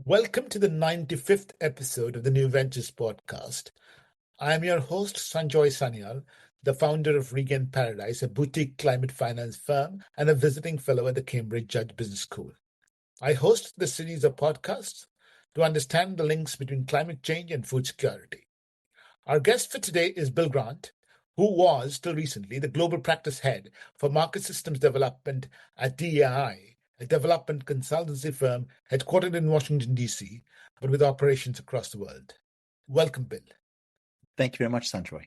Welcome to the 95th episode of the New Ventures podcast. I am your host, Sanjoy Sanyal, the founder of Regain Paradise, a boutique climate finance firm and a visiting fellow at the Cambridge Judge Business School. I host this series of podcasts to understand the links between climate change and food security. Our guest for today is Bill Grant, who was, till recently, the global practice head for market systems development at DEI, a development consultancy firm headquartered in Washington, D.C., but with operations across the world. Welcome, Bill. Thank you very much, Sanjoy.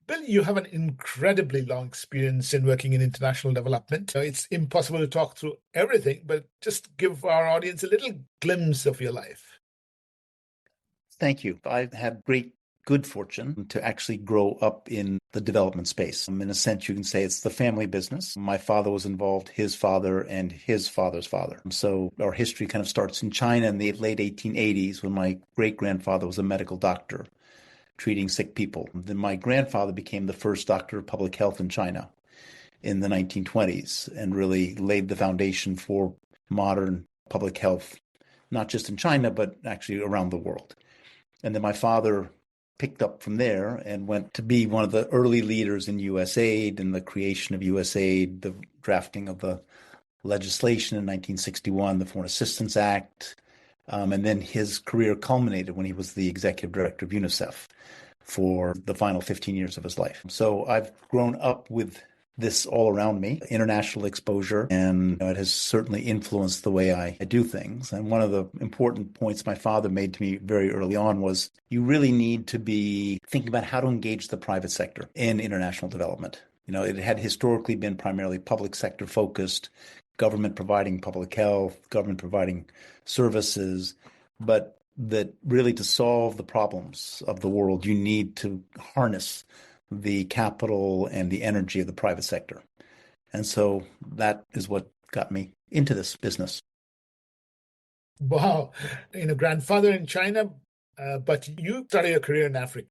Bill, you have an incredibly long experience in working in international development. It's impossible to talk through everything, but just give our audience a little glimpse of your life. Thank you. I've had good fortune to actually grow up in the development space. In a sense, you can say it's the family business. My father was involved, his father, and his father's father. So our history kind of starts in China in the late 1880s when my great-grandfather was a medical doctor treating sick people. Then my grandfather became the first doctor of public health in China in the 1920s and really laid the foundation for modern public health, not just in China, but actually around the world. And then my father picked up from there and went to be one of the early leaders in USAID and the creation of USAID, the drafting of the legislation in 1961, the Foreign Assistance Act. And then his career culminated when he was the executive director of UNICEF for the final 15 years of his life. So I've grown up with this all around me, international exposure, and it has certainly influenced the way I do things. And one of the important points my father made to me very early on was you really need to be thinking about how to engage the private sector in international development. It had historically been primarily public sector focused, government providing public health, government providing services, but that really to solve the problems of the world, you need to harness the capital and the energy of the private sector. And so that is what got me into this business. Wow. Grandfather in China, but you started your career in Africa.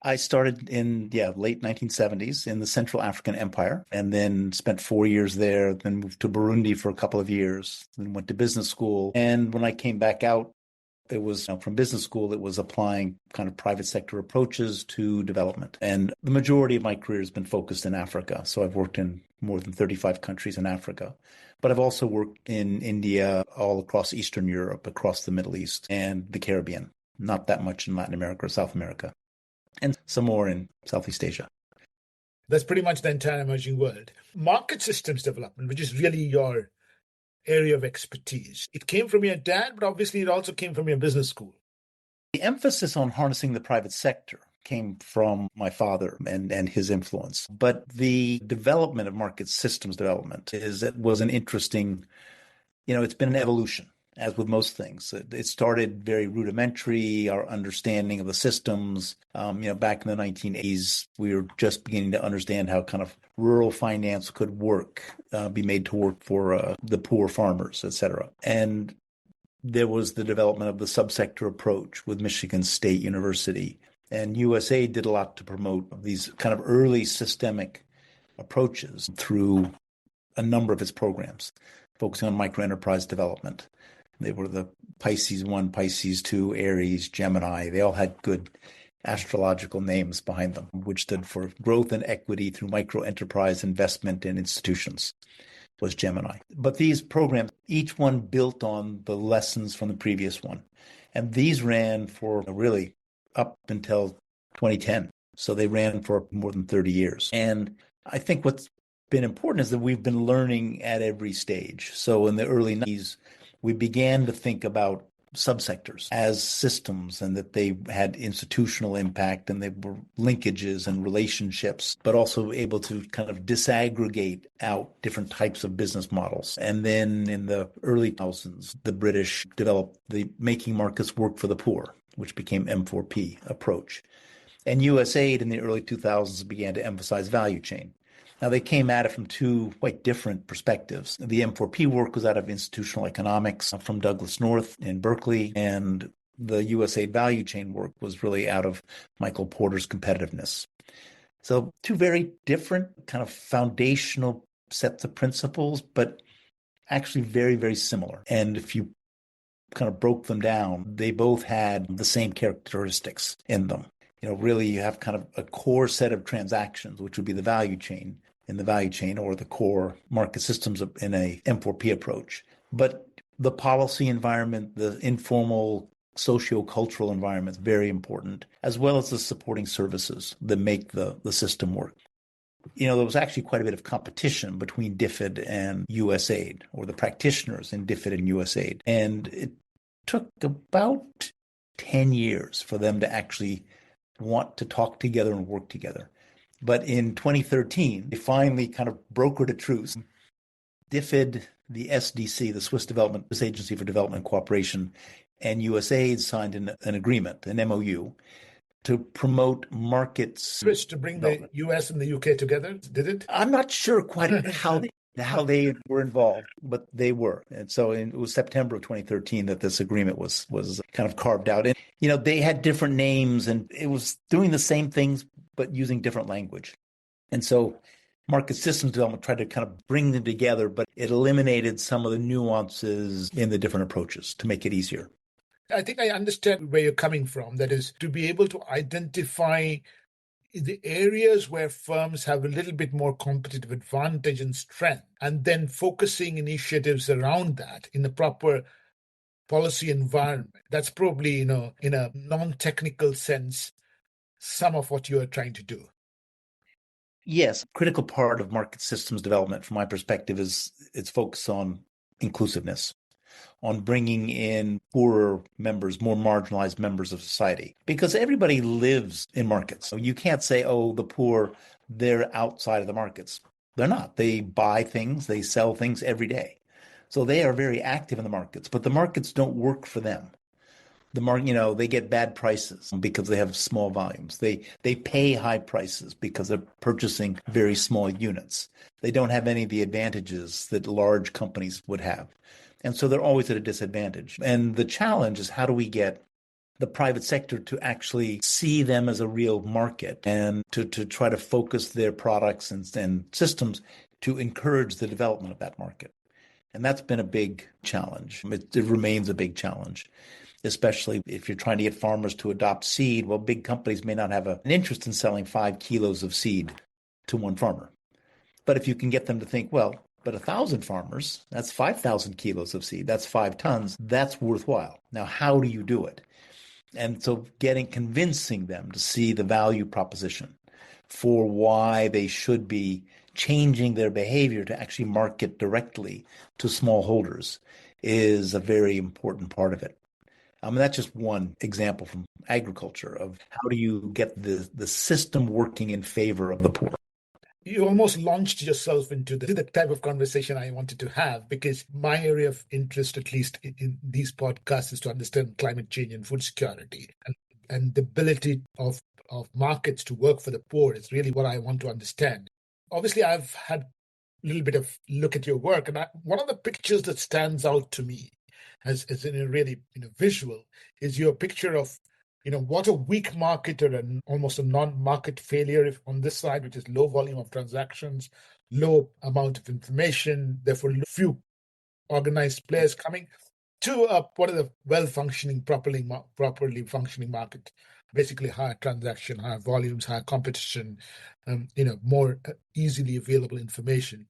I started in late 1970s in the Central African Empire and then spent 4 years there, then moved to Burundi for a couple of years, then went to business school. And when I came back out, it was from business school, it was applying kind of private sector approaches to development. And the majority of my career has been focused in Africa. So I've worked in more than 35 countries in Africa. But I've also worked in India, all across Eastern Europe, across the Middle East and the Caribbean. Not that much in Latin America or South America. And some more in Southeast Asia. That's pretty much the entire emerging world. Market systems development, which is really your area of expertise. It came from your dad, but obviously it also came from your business school. The emphasis on harnessing the private sector came from my father and his influence. But the development of market systems development was an interesting, it's been an evolution, as with most things. It started very rudimentary, our understanding of the systems. Back in the 1980s, we were just beginning to understand how kind of rural finance could be made to work for the poor farmers, et cetera. And there was the development of the subsector approach with Michigan State University. And USA did a lot to promote these kind of early systemic approaches through a number of its programs, focusing on microenterprise development. They were the Pisces 1, Pisces 2, Aries, Gemini. They all had good astrological names behind them, which stood for growth and equity through microenterprise investment in institutions, was Gemini. But these programs, each one built on the lessons from the previous one. And these ran for really up until 2010. So they ran for more than 30 years. And I think what's been important is that we've been learning at every stage. So in the early 90s, we began to think about subsectors as systems and that they had institutional impact and they were linkages and relationships, but also able to kind of disaggregate out different types of business models. And then in the early 2000s, the British developed the Making Markets Work for the Poor, which became M4P approach. And USAID in the early 2000s began to emphasize value chain. Now, they came at it from two quite different perspectives. The M4P work was out of institutional economics from Douglas North in Berkeley, and the USAID value chain work was really out of Michael Porter's competitiveness. So two very different kind of foundational sets of principles, but actually very, very similar. And if you kind of broke them down, they both had the same characteristics in them. Really you have kind of a core set of transactions, which would be the value chain in the value chain, or the core market systems in a M4P approach. But the policy environment, the informal socio-cultural environment is very important, as well as the supporting services that make the system work. There was actually quite a bit of competition between DFID and USAID, or the practitioners in DFID and USAID. And it took about 10 years for them to actually want to talk together and work together. But in 2013, they finally kind of brokered a truce. DFID, the SDC, the Swiss Agency for Development and Cooperation, and USAID signed an agreement, an MOU, to promote markets. To bring the US and the UK together, did it? I'm not sure quite how they were involved, but they were. And so it was September of 2013 that this agreement was kind of carved out. And, they had different names, and it was doing the same things, but using different language. And so market systems development tried to kind of bring them together, but it eliminated some of the nuances in the different approaches to make it easier. I think I understand where you're coming from. That is, to be able to identify the areas where firms have a little bit more competitive advantage and strength, and then focusing initiatives around that in the proper policy environment. That's probably, in a non-technical sense, some of what you are trying to do. Yes, a critical part of market systems development, from my perspective, is its focus on inclusiveness, on bringing in poorer members, more marginalized members of society, because everybody lives in markets. So you can't say, oh, the poor, they're outside of the markets. They're not. They buy things, they sell things every day. So they are very active in the markets, but the markets don't work for them. They get bad prices because they have small volumes. They pay high prices because they're purchasing very small units. They don't have any of the advantages that large companies would have. And so they're always at a disadvantage. And the challenge is, how do we get the private sector to actually see them as a real market, and to try to focus their products and systems to encourage the development of that market? And that's been a big challenge. It remains a big challenge, especially if you're trying to get farmers to adopt seed. Well, big companies may not have an interest in selling 5 kilos of seed to one farmer. But if you can get them to think, well, but 1,000 farmers, that's 5,000 kilos of seed, that's 5 tons, that's worthwhile. Now, how do you do it? And so convincing them to see the value proposition for why they should be changing their behavior to actually market directly to smallholders is a very important part of it. That's just one example from agriculture of how do you get the system working in favor of the poor. You almost launched yourself into the type of conversation I wanted to have, because my area of interest, at least in these podcasts, is to understand climate change and food security, and the ability of markets to work for the poor is really what I want to understand. Obviously, I've had a little bit of look at your work, and one of the pictures that stands out to me as in a really visual is your picture of what a weak market, or almost a non-market failure on this side, which is low volume of transactions, low amount of information, therefore few organized players coming, to what is a well-functioning, properly functioning market. Basically, higher transaction, higher volumes, higher competition, more easily available information.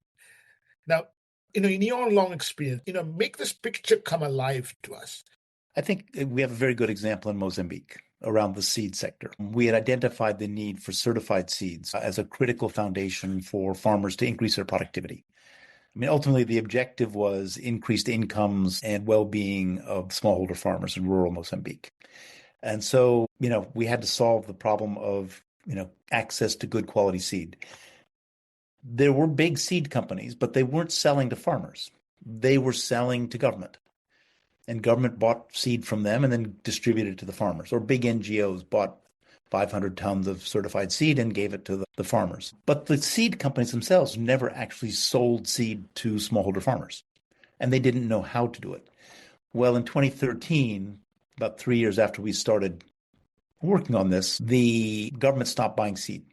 Now, in your long experience, make this picture come alive to us. I think we have a very good example in Mozambique around the seed sector. We had identified the need for certified seeds as a critical foundation for farmers to increase their productivity. Ultimately, the objective was increased incomes and well-being of smallholder farmers in rural Mozambique. And so, we had to solve the problem of, access to good quality seed. There were big seed companies, but they weren't selling to farmers. They were selling to government. And government bought seed from them and then distributed it to the farmers. Or big NGOs bought 500 tons of certified seed and gave it to the farmers. But the seed companies themselves never actually sold seed to smallholder farmers, and they didn't know how to do it. Well, in 2013, about 3 years after we started working on this, the government stopped buying seed.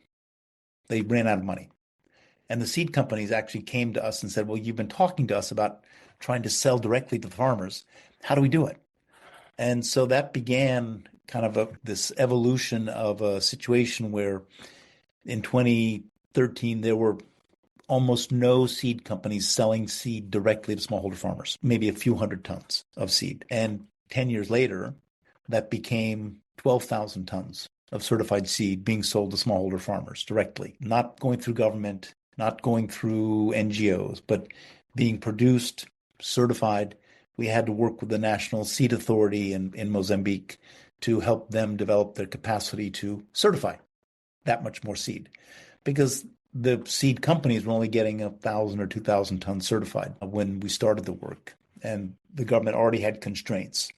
They ran out of money. And the seed companies actually came to us and said, well, you've been talking to us about trying to sell directly to the farmers. How do we do it? And so that began kind of this evolution of a situation where in 2013, there were almost no seed companies selling seed directly to smallholder farmers, maybe a few hundred tons of seed. And 10 years later, that became 12,000 tons of certified seed being sold to smallholder farmers directly, not going through government, not going through NGOs, but being produced, certified. We had to work with the National Seed Authority in Mozambique to help them develop their capacity to certify that much more seed, because the seed companies were only getting 1,000 or 2,000 tons certified when we started the work, and the government already had constraints.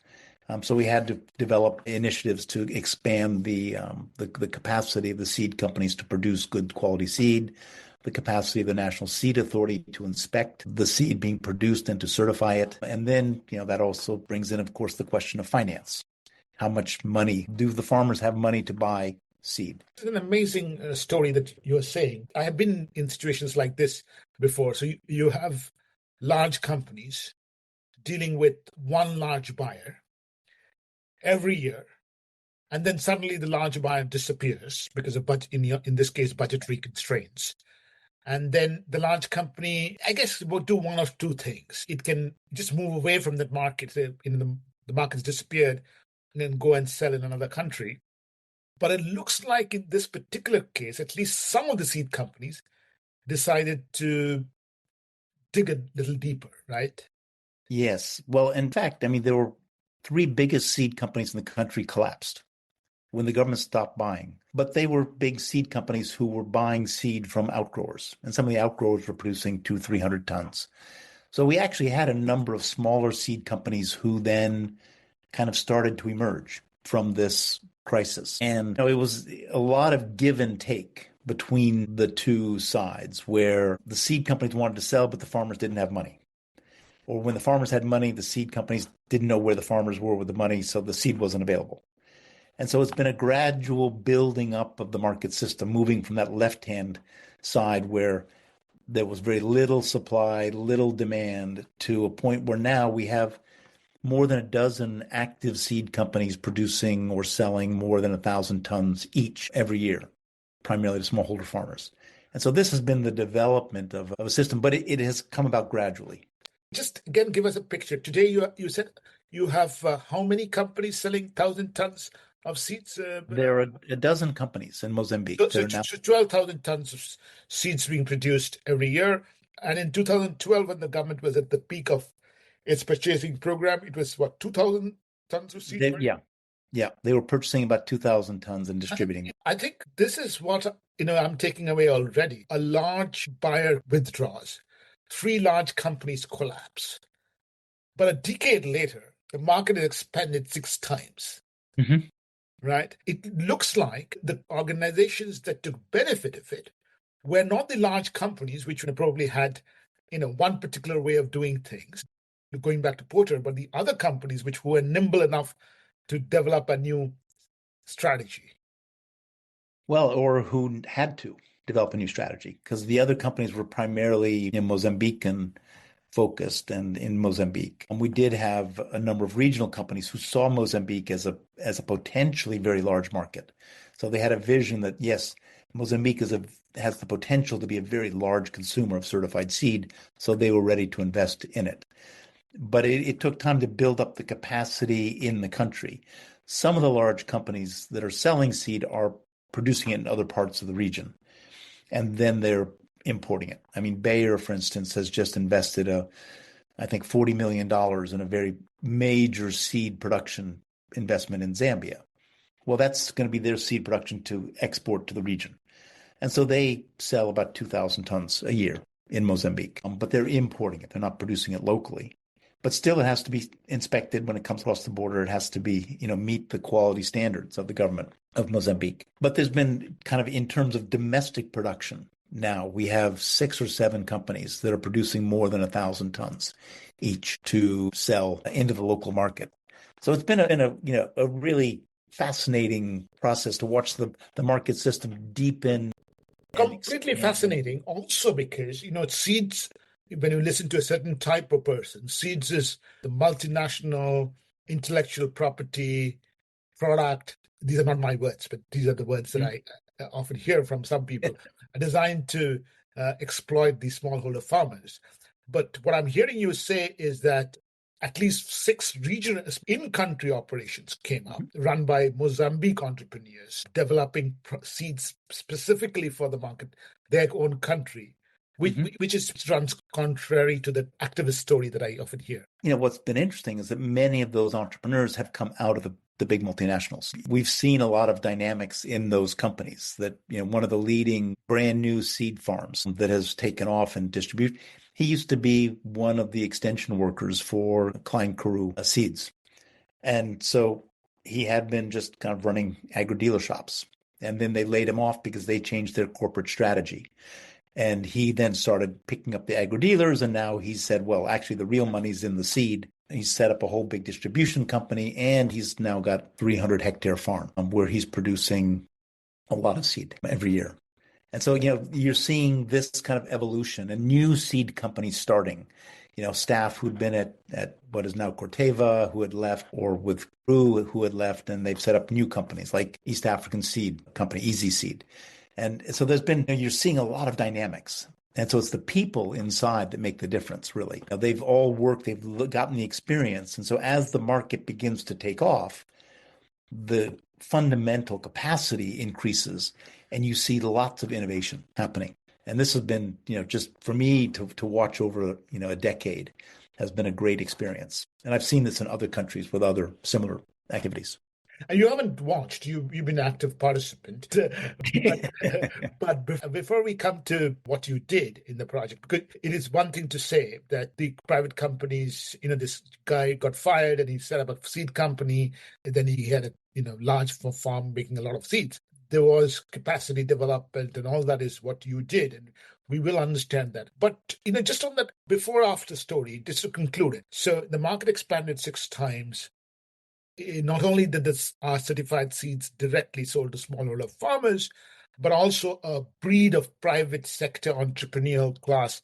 So we had to develop initiatives to expand the capacity of the seed companies to produce good quality seed, the capacity of the National Seed Authority to inspect the seed being produced and to certify it. And then, that also brings in, of course, the question of finance. How much money do the farmers have money to buy seed? It's an amazing story that you're saying. I have been in situations like this before. So you have large companies dealing with one large buyer every year, and then suddenly the large buyer disappears because of in this case budgetary constraints. And then the large company, I guess, will do one of two things. It can just move away from that market. The market's disappeared, and then go and sell in another country. But it looks like in this particular case, at least some of the seed companies decided to dig a little deeper, right? Yes. Well, in fact, there were three biggest seed companies in the country collapsed when the government stopped buying. But they were big seed companies who were buying seed from outgrowers. And some of the outgrowers were producing 200-300 tons. So we actually had a number of smaller seed companies who then kind of started to emerge from this crisis. And it was a lot of give and take between the two sides, where the seed companies wanted to sell, but the farmers didn't have money. Or when the farmers had money, the seed companies didn't know where the farmers were with the money, so the seed wasn't available. And so it's been a gradual building up of the market system, moving from that left-hand side where there was very little supply, little demand, to a point where now we have more than a dozen active seed companies producing or selling more than 1,000 tons each every year, primarily to smallholder farmers. And so this has been the development of a system, but it has come about gradually. Just again, give us a picture. Today, you said you have how many companies selling 1,000 tons of seeds? There are a dozen companies in Mozambique. So 12,000 tons of seeds being produced every year. And in 2012, when the government was at the peak of its purchasing program, it was what, 2,000 tons of seed? Yeah. They were purchasing about 2,000 tons and distributing it. I think this is what I'm taking away already. A large buyer withdraws. Three large companies collapse. But a decade later, the market has expanded 6 times. Mm-hmm. Right? It looks like the organizations that took benefit of it were not the large companies, which probably had, one particular way of doing things, going back to Porter, but the other companies which were nimble enough to develop a new strategy. Well, or who had to develop a new strategy, because the other companies were primarily Mozambican focused and in Mozambique. And we did have a number of regional companies who saw Mozambique as a potentially very large market. So they had a vision that, yes, Mozambique has the potential to be a very large consumer of certified seed, so they were ready to invest in it. But it took time to build up the capacity in the country. Some of the large companies that are selling seed are producing it in other parts of the region, and then they're importing it. Bayer, for instance, has just invested I think $40 million in a very major seed production investment in Zambia. Well, that's going to be their seed production to export to the region. And so they sell about 2,000 tons a year in Mozambique, but they're importing it. They're not producing it locally. But still, it has to be inspected when it comes across the border. It has to be, meet the quality standards of the government of Mozambique. But there's been kind of, in terms of domestic production, now we have 6 or 7 companies that are producing more than 1,000 tons each to sell into the local market. So it's been a really fascinating process to watch the market system deepen. Completely fascinating. Also because, seeds, when you listen to a certain type of person, seeds is the multinational intellectual property, product. These are not my words, but these are the words that I often hear from some people, are designed to exploit these smallholder farmers. But what I'm hearing you say is that at least 6 regional in-country operations came up, run by Mozambique entrepreneurs, developing seeds specifically for the market, their own country, which is runs contrary to the activist story that I often hear. What's been interesting is that many of those entrepreneurs have come out of the big multinationals. We've seen a lot of dynamics in those companies that, one of the leading brand new seed farms that has taken off and distribute, he used to be one of the extension workers for Klein Carew Seeds. And so he had been just kind of running agri-dealer shops. And then they laid him off because they changed their corporate strategy. And he then started picking up the agri-dealers, and now he said, well, actually, the real money's in the seed. He's set up a whole big distribution company, and he's now got 300-hectare farm where he's producing a lot of seed every year. And so, you're seeing this kind of evolution, a new seed companies starting. Staff who'd been at what is now Corteva, who had left, or with Crew, who had left, and they've set up new companies like East African Seed Company, Easy Seed. And so you're seeing a lot of dynamics. And so it's the people inside that make the difference, really. They've all worked, they've gotten the experience. And so as the market begins to take off, the fundamental capacity increases and you see lots of innovation happening. And this has been, just for me to watch over, a decade has been a great experience. And I've seen this in other countries with other similar activities. And you haven't watched, you've been an active participant. But before we come to what you did in the project, because it is one thing to say that the private companies, this guy got fired and he set up a seed company, and then he had a large farm making a lot of seeds. There was capacity development, and all that is what you did. And we will understand that. But, just on that before-after story, just to conclude it. So the market expanded 6 times. Not only did our certified seeds directly sold to smallholder farmers, but also a breed of private sector entrepreneurial class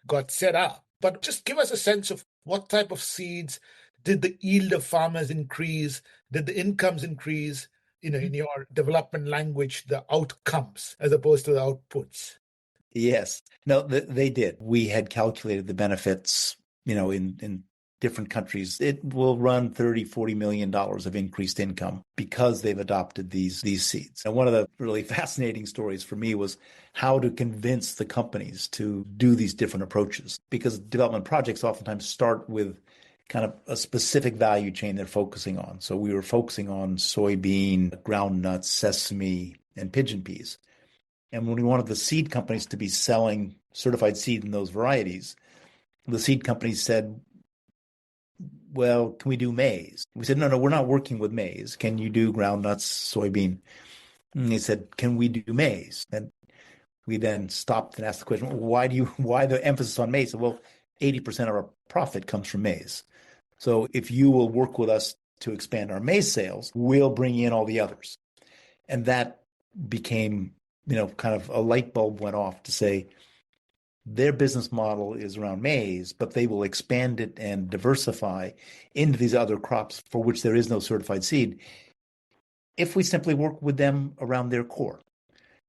got set up. But just give us a sense of what type of seeds. Did the yield of farmers increase? Did the incomes increase? In your development language, the outcomes as opposed to the outputs. Yes. No, they did. We had calculated the benefits, in different countries. It will run $30-40 million of increased income because they've adopted these seeds. And one of the really fascinating stories for me was how to convince the companies to do these different approaches, because development projects oftentimes start with kind of a specific value chain they're focusing on. So we were focusing on soybean, groundnuts, sesame, and pigeon peas. And when we wanted the seed companies to be selling certified seed in those varieties, the seed companies said, well, can we do maize? We said, no, we're not working with maize. Can you do groundnuts, soybean? And they said, can we do maize? And we then stopped and asked the question, why the emphasis on maize? Well, 80% of our profit comes from maize. So if you will work with us to expand our maize sales, we'll bring in all the others. And that became, kind of a light bulb went off to say their business model is around maize, but they will expand it and diversify into these other crops for which there is no certified seed if we simply work with them around their core.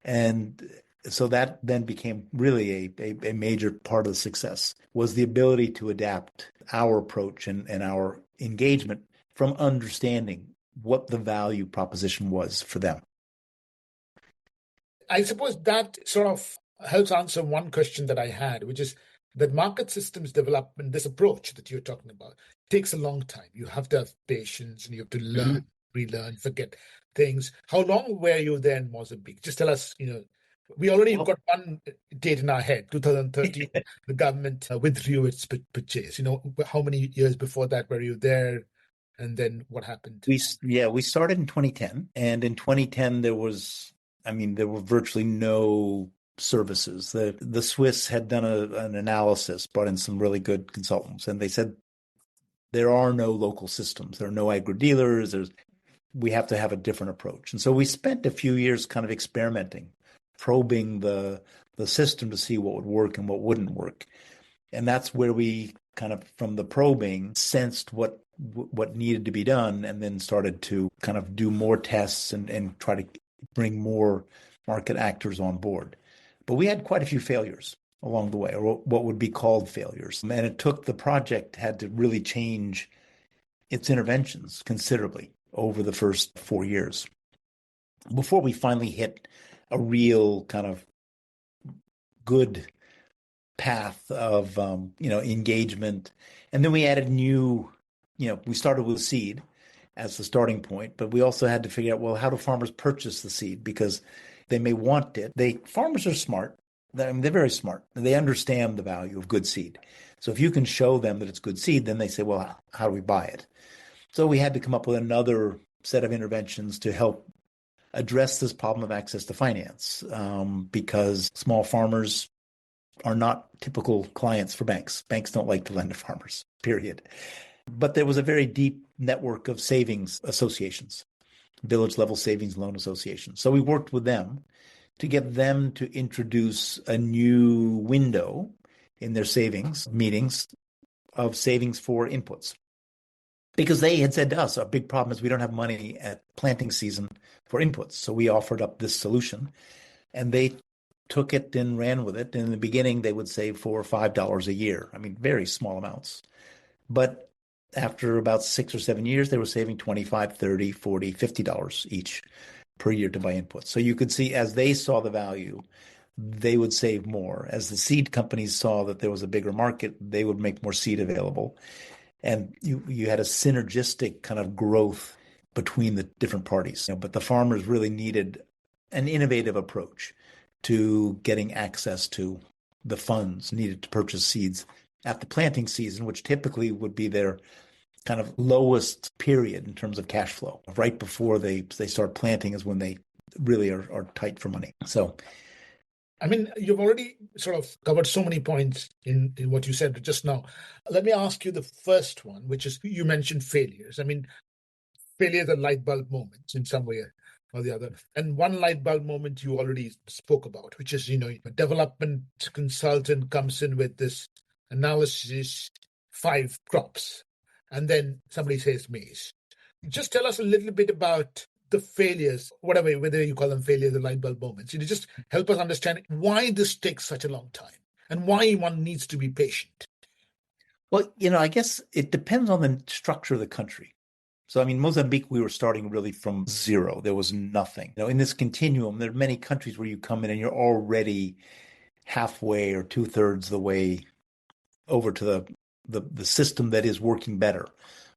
And so that then became really a major part of the success, was the ability to adapt our approach and our engagement from understanding what the value proposition was for them. I suppose that sort of helps answer one question that I had, which is that market systems development, this approach that you're talking about, takes a long time. You have to have patience and you have to learn, relearn, forget things. How long were you there in Mozambique? Just tell us, we already got one date in our head, 2013, the government withdrew its purchase. How many years before that were you there? And then what happened? We started in 2010. And in 2010, there were virtually no services. The Swiss had done an analysis, brought in some really good consultants, and they said there are no local systems. There are no agri-dealers. We have to have a different approach. And so we spent a few years kind of experimenting, probing the system to see what would work and what wouldn't work. And that's where we kind of, from the probing, sensed what needed to be done, and then started to kind of do more tests and try to bring more market actors on board. But we had quite a few failures along the way, or what would be called failures. And it took, the project had to really change its interventions considerably over the first 4 years before we finally hit a real kind of good path of engagement. And then we added we started with seed as the starting point, but we also had to figure out, well, how do farmers purchase the seed? Because they may want it. Farmers are smart. They're very smart. They understand the value of good seed. So if you can show them that it's good seed, then they say, well, how do we buy it? So we had to come up with another set of interventions to help address this problem of access to finance, because small farmers are not typical clients for banks. Banks don't like to lend to farmers, period. But there was a very deep network of savings associations, village level savings loan associations. So we worked with them to get them to introduce a new window in their savings meetings of savings for inputs. Because they had said to us, a big problem is we don't have money at planting season for inputs. So we offered up this solution, and they took it and ran with it. In the beginning, they would save $4 or $5 a year. I mean, very small amounts. But after about 6 or 7 years, they were saving $25, $30, $40, $50 each per year to buy inputs. So you could see, as they saw the value, they would save more. As the seed companies saw that there was a bigger market, they would make more seed available. And you had a synergistic kind of growth between the different parties. But the farmers really needed an innovative approach to getting access to the funds needed to purchase seeds at the planting season, which typically would be their kind of lowest period in terms of cash flow. Right before they start planting is when they really are tight for money. So, I mean, you've already sort of covered so many points in what you said just now. Let me ask you the first one, which is, you mentioned failures. I mean, failures are light bulb moments in some way or the other. And one light bulb moment you already spoke about, which is, a development consultant comes in with this analysis, 5 crops, and then somebody says maize. Just tell us a little bit about the failures, whether you call them failures or light bulb moments. Just help us understand why this takes such a long time and why one needs to be patient. Well, I guess it depends on the structure of the country. So, I mean, Mozambique, we were starting really from zero. There was nothing. In this continuum, there are many countries where you come in and you're already halfway or 2/3 the way over to the system that is working better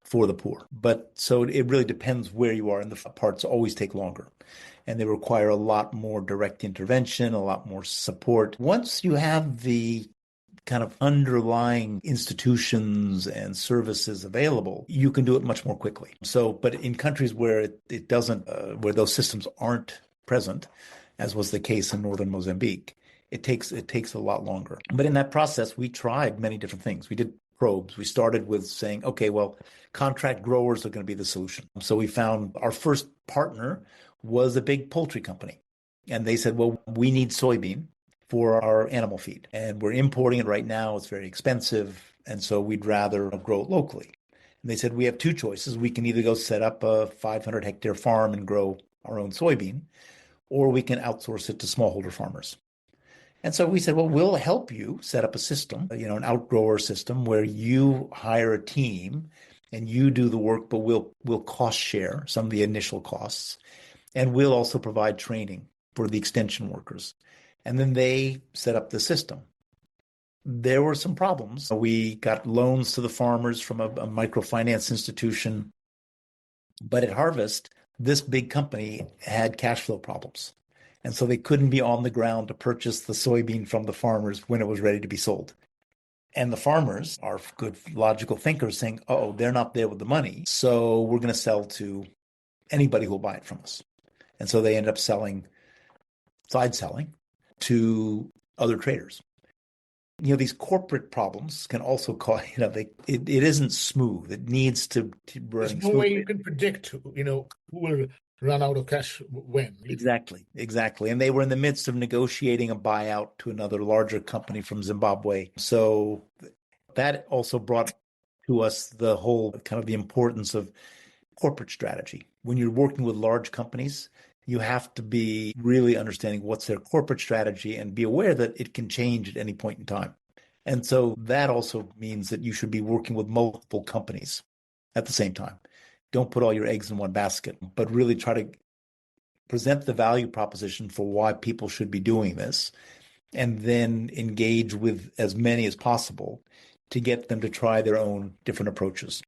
for the poor. But so it really depends where you are, and the parts always take longer. And they require a lot more direct intervention, a lot more support. Once you have the kind of underlying institutions and services available, you can do it much more quickly. So, but in countries where it doesn't, where those systems aren't present, as was the case in northern Mozambique, it takes a lot longer. But in that process, we tried many different things. We did probes. We started with saying, okay, well, contract growers are going to be the solution. So we found our first partner was a big poultry company. And they said, well, we need soybean for our animal feed. And we're importing it right now. It's very expensive. And so we'd rather grow it locally. And they said, we have 2 choices. We can either go set up a 500-hectare farm and grow our own soybean, or we can outsource it to smallholder farmers. And so we said, well, we'll help you set up a system, an outgrower system where you hire a team and you do the work, but we'll cost share some of the initial costs. And we'll also provide training for the extension workers. And then they set up the system. There were some problems. We got loans to the farmers from a microfinance institution. But at harvest, this big company had cash flow problems. And so they couldn't be on the ground to purchase the soybean from the farmers when it was ready to be sold. And the farmers are good logical thinkers saying, oh, they're not there with the money, so we're going to sell to anybody who will buy it from us. And so they end up side selling to other traders. These corporate problems can also cause, it isn't smooth. It needs to run smoothly. There's no way you can predict, who will run out of cash when. Exactly. And they were in the midst of negotiating a buyout to another larger company from Zimbabwe. So That also brought to us the whole kind of the importance of corporate strategy. When you're working with large companies, you have to be really understanding what's their corporate strategy and be aware that it can change at any point in time. And so that also means that you should be working with multiple companies at the same time. Don't put all your eggs in one basket, but really try to present the value proposition for why people should be doing this, and then engage with as many as possible to get them to try their own different approaches.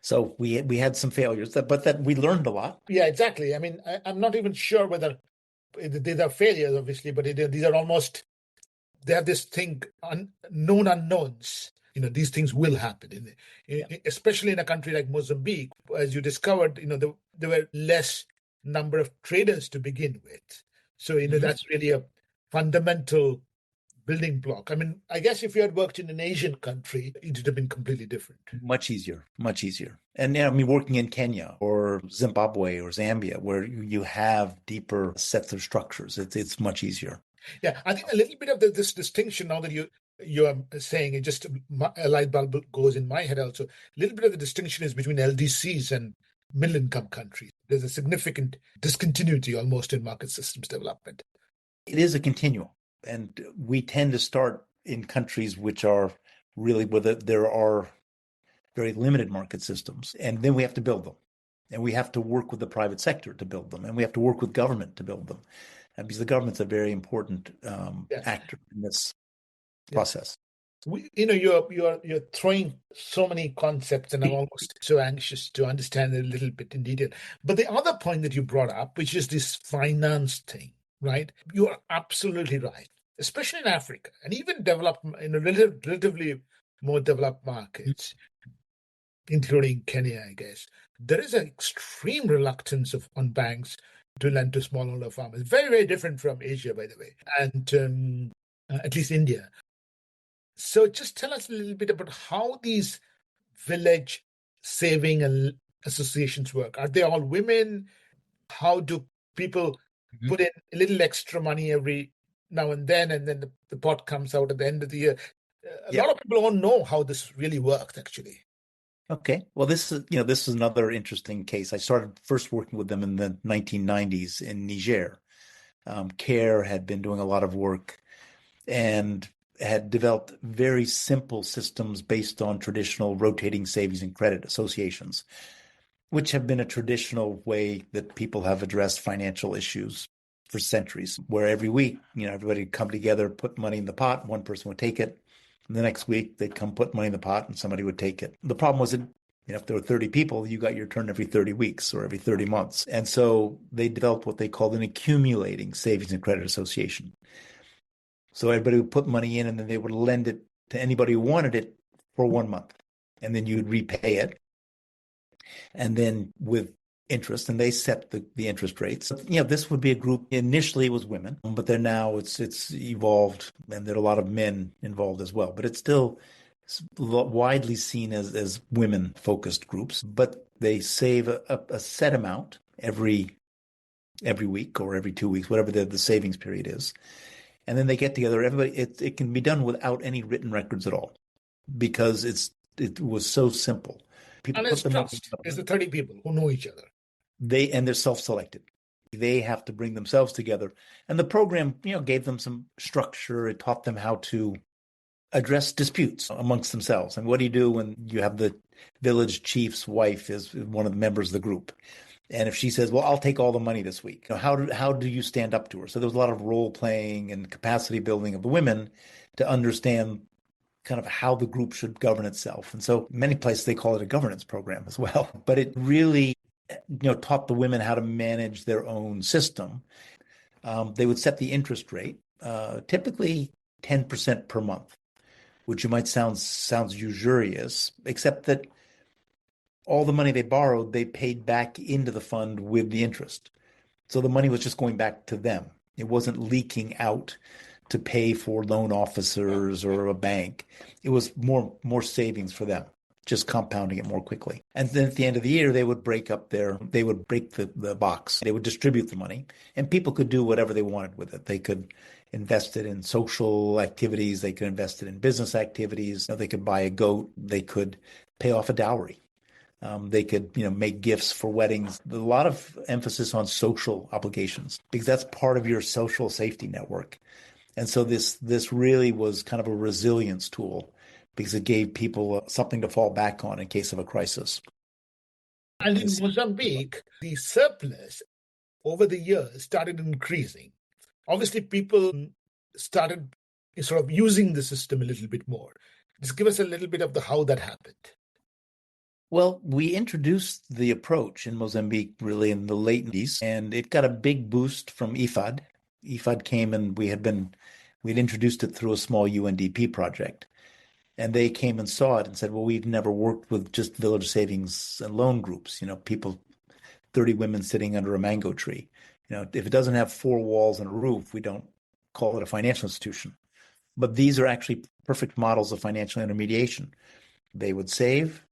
So we had some failures, but that we learned a lot. Yeah, exactly. I mean, I'm not even sure whether these are failures, obviously, but these are almost, they have this thing, known unknowns. These things will happen, especially in a country like Mozambique. As you discovered, there were less number of traders to begin with. So, that's really a fundamental building block. I mean, I guess if you had worked in an Asian country, it would have been completely different. Much easier, much easier. And I mean, working in Kenya or Zimbabwe or Zambia, where you have deeper sets of structures, it's much easier. Yeah, I think a little bit of this distinction now that you are saying, it just a light bulb goes in my head also. A little bit of the distinction is between LDCs and middle income countries. There's a significant discontinuity almost in market systems development. It is a continuum, and we tend to start in countries which are really where there are very limited market systems, and then we have to build them, and we have to work with the private sector to build them, and we have to work with government to build them, and because the government's a very important actor in this process. You're throwing so many concepts, and I'm almost so anxious to understand it a little bit in detail. But the other point that you brought up, which is this finance thing, right? You are absolutely right, especially in Africa and even developed in relatively more developed markets, including Kenya, I guess. There is an extreme reluctance on banks to lend to smallholder farmers. Very, very different from Asia, by the way, and at least India. So just tell us a little bit about how these village saving associations work. Are they all women? How do people put in a little extra money every now and then the pot comes out at the end of the year? A lot of people don't know how this really works, actually. Okay. Well, this is another interesting case. I started first working with them in the 1990s in Niger. CARE had been doing a lot of work and had developed very simple systems based on traditional rotating savings and credit associations, which have been a traditional way that people have addressed financial issues for centuries, where every week, everybody would come together, put money in the pot, one person would take it. And the next week, they'd come put money in the pot and somebody would take it. The problem was that if there were 30 people, you got your turn every 30 weeks or every 30 months. And so they developed what they called an accumulating savings and credit association. So everybody would put money in and then they would lend it to anybody who wanted it for 1 month. And then you'd repay it. And then with interest, and they set the interest rates. This would be a group, initially it was women, but then now it's evolved and there are a lot of men involved as well. But it's still widely seen as women-focused groups, but they save a set amount every week or every 2 weeks, whatever the savings period is. And then they get together. Everybody, it can be done without any written records at all because it was so simple. People and it's trust. It's the 30 people who know each other. They're self-selected. They have to bring themselves together. And the program, gave them some structure. It taught them how to address disputes amongst themselves. And what do you do when you have the village chief's wife is one of the members of the group? And if she says, well, I'll take all the money this week, how do you stand up to her? So there was a lot of role playing and capacity building of the women to understand kind of how the group should govern itself. And so many places they call it a governance program as well. But it really taught the women how to manage their own system. They would set the interest rate, typically 10% per month, which you might sounds usurious, except that all the money they borrowed, they paid back into the fund with the interest. So the money was just going back to them. It wasn't leaking out to pay for loan officers or a bank. It was more savings for them, just compounding it more quickly. And then at the end of the year, they would break the box. They would distribute the money and people could do whatever they wanted with it. They could invest it in social activities. They could invest it in business activities. They could buy a goat. They could pay off a dowry. They could, make gifts for weddings. A lot of emphasis on social obligations because that's part of your social safety network. And so this really was kind of a resilience tool because it gave people something to fall back on in case of a crisis. And in Mozambique, the surplus over the years started increasing. Obviously, people started sort of using the system a little bit more. Just give us a little bit of the how that happened. Well, we introduced the approach in Mozambique really in the late 90s, and it got a big boost from IFAD. IFAD came and we'd introduced it through a small UNDP project. And they came and saw it and said, well, we've never worked with just village savings and loan groups, people, 30 women sitting under a mango tree. If it doesn't have four walls and a roof, we don't call it a financial institution. But these are actually perfect models of financial intermediation. They would save,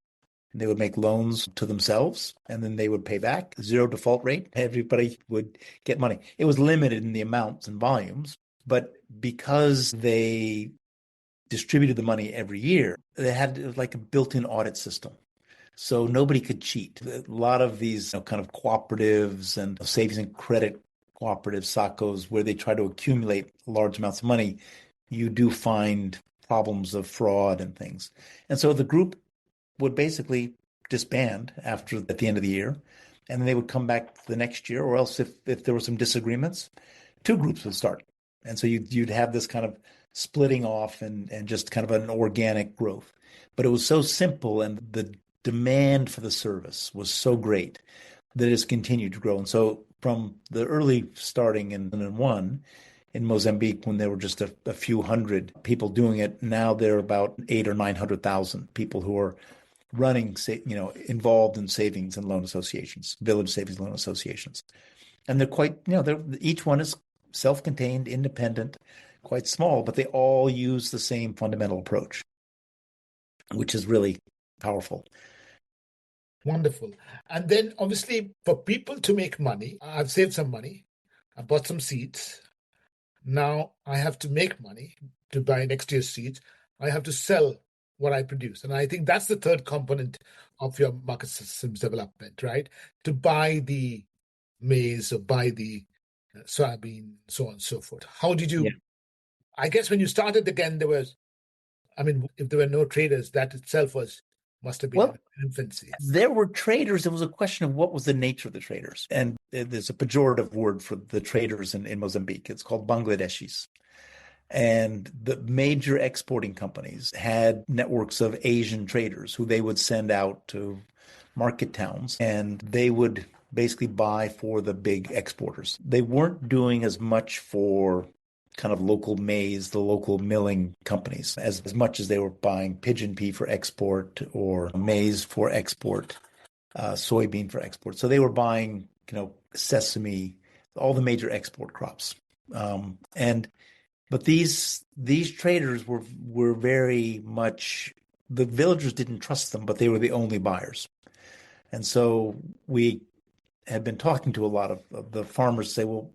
they would make loans to themselves, and then they would pay back, zero default rate. Everybody would get money. It was limited in the amounts and volumes, but because they distributed the money every year, they had like a built-in audit system. So nobody could cheat. A lot of these kind of cooperatives and savings and credit cooperatives, SACCOs, where they try to accumulate large amounts of money, you do find problems of fraud and things. And so the group would basically disband at the end of the year, and then they would come back the next year, or else if there were some disagreements, two groups would start. And so you'd have this kind of splitting off and just kind of an organic growth. But it was so simple, and the demand for the service was so great that it's continued to grow. And so from the early starting in 2001 in Mozambique, when there were just a few hundred people doing it, now there are about 800,000 or 900,000 people who are running, involved in savings and loan associations, village savings loan associations. And they're quite, each one is self-contained, independent, quite small, but they all use the same fundamental approach, which is really powerful. Wonderful. And then obviously for people to make money, I've saved some money, I bought some seeds. Now I have to make money to buy next year's seeds. I have to sell what I produce. And I think that's the third component of your market systems development, right? To buy the maize or buy the soybean, so on and so forth. How did you, I guess when you started again, if there were no traders, that itself must have been in infancy. There were traders. It was a question of what was the nature of the traders. And there's a pejorative word for the traders in Mozambique. It's called Bangladeshis. And the major exporting companies had networks of Asian traders who they would send out to market towns, and they would basically buy for the big exporters. They weren't doing as much for kind of local maize, the local milling companies, as much as they were buying pigeon pea for export or maize for export, soybean for export. So they were buying, sesame, all the major export crops. But these traders were very much, the villagers didn't trust them, but they were the only buyers. And so we had been talking to a lot of the farmers, say, well,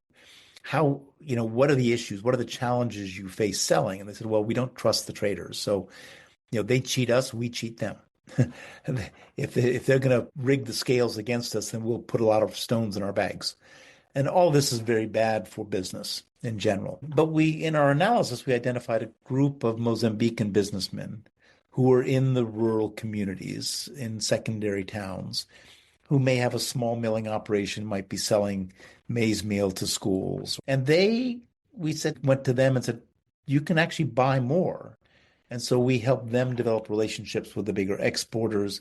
how, what are the issues? What are the challenges you face selling? And they said, well, we don't trust the traders. So, they cheat us, we cheat them. If they're going to rig the scales against us, then we'll put a lot of stones in our bags. And all this is very bad for business in general. But in our analysis, we identified a group of Mozambican businessmen who were in the rural communities, in secondary towns, who may have a small milling operation, might be selling maize meal to schools. And went to them and said, you can actually buy more. And so we helped them develop relationships with the bigger exporters,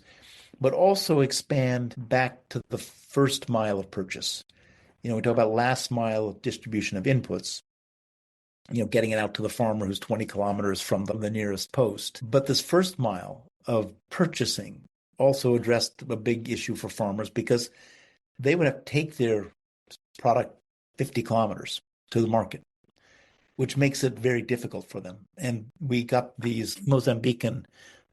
but also expand back to the first mile of purchase. We talk about last mile distribution of inputs, getting it out to the farmer who's 20 kilometers from the nearest post. But this first mile of purchasing also addressed a big issue for farmers because they would have to take their product 50 kilometers to the market, which makes it very difficult for them. And we got these Mozambican